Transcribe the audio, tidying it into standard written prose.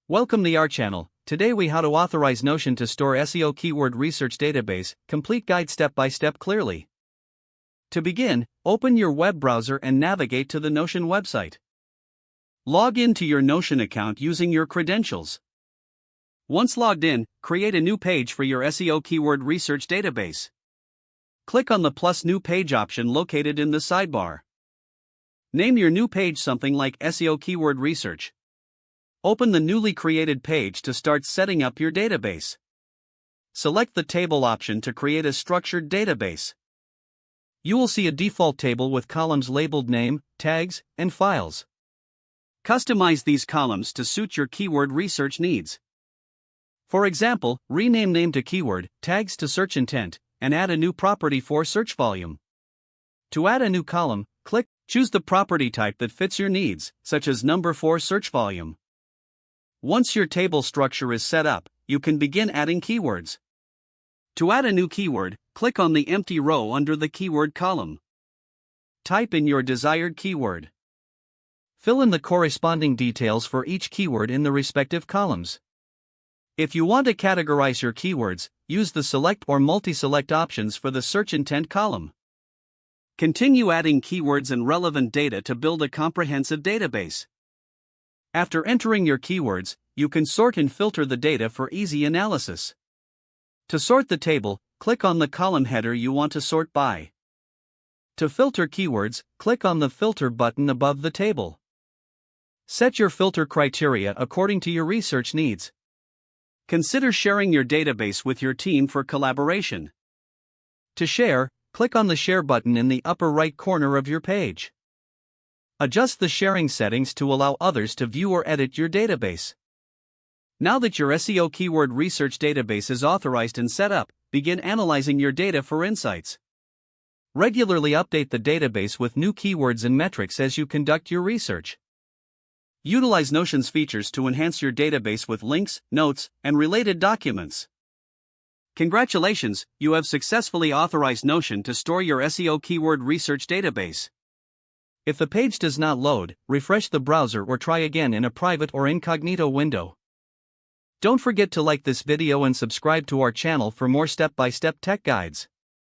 Welcome to our channel. Today we how to authorize Notion to store SEO keyword research database, complete guide step by step clearly. To begin, open your web browser and navigate to the Notion website. Log in to your Notion account using your credentials. Once logged in, create a new page for your SEO keyword research database. Click on the plus new page option located in the sidebar. Name your new page something like SEO keyword research. Open the newly created page to start setting up your database. Select the table option to create a structured database. You will see a default table with columns labeled name, tags, and files. Customize these columns to suit your keyword research needs. For example, rename name to keyword, tags to search intent, and add a new property for search volume. To add a new column, choose the property type that fits your needs, such as number for search volume. Once your table structure is set up, you can begin adding keywords. To add a new keyword, click on the empty row under the keyword column. Type in your desired keyword. Fill in the corresponding details for each keyword in the respective columns. If you want to categorize your keywords, use the select or multi-select options for the search intent column. Continue adding keywords and relevant data to build a comprehensive database. After entering your keywords, you can sort and filter the data for easy analysis. To sort the table, click on the column header you want to sort by. To filter keywords, click on the filter button above the table. Set your filter criteria according to your research needs. Consider sharing your database with your team for collaboration. To share, click on the Share button in the upper right corner of your page. Adjust the sharing settings to allow others to view or edit your database. Now that your SEO keyword research database is authorized and set up, begin analyzing your data for insights. Regularly update the database with new keywords and metrics as you conduct your research. Utilize Notion's features to enhance your database with links, notes, and related documents. Congratulations, you have successfully authorized Notion to store your SEO keyword research database. If the page does not load, refresh the browser or try again in a private or incognito window. Don't forget to like this video and subscribe to our channel for more step-by-step tech guides.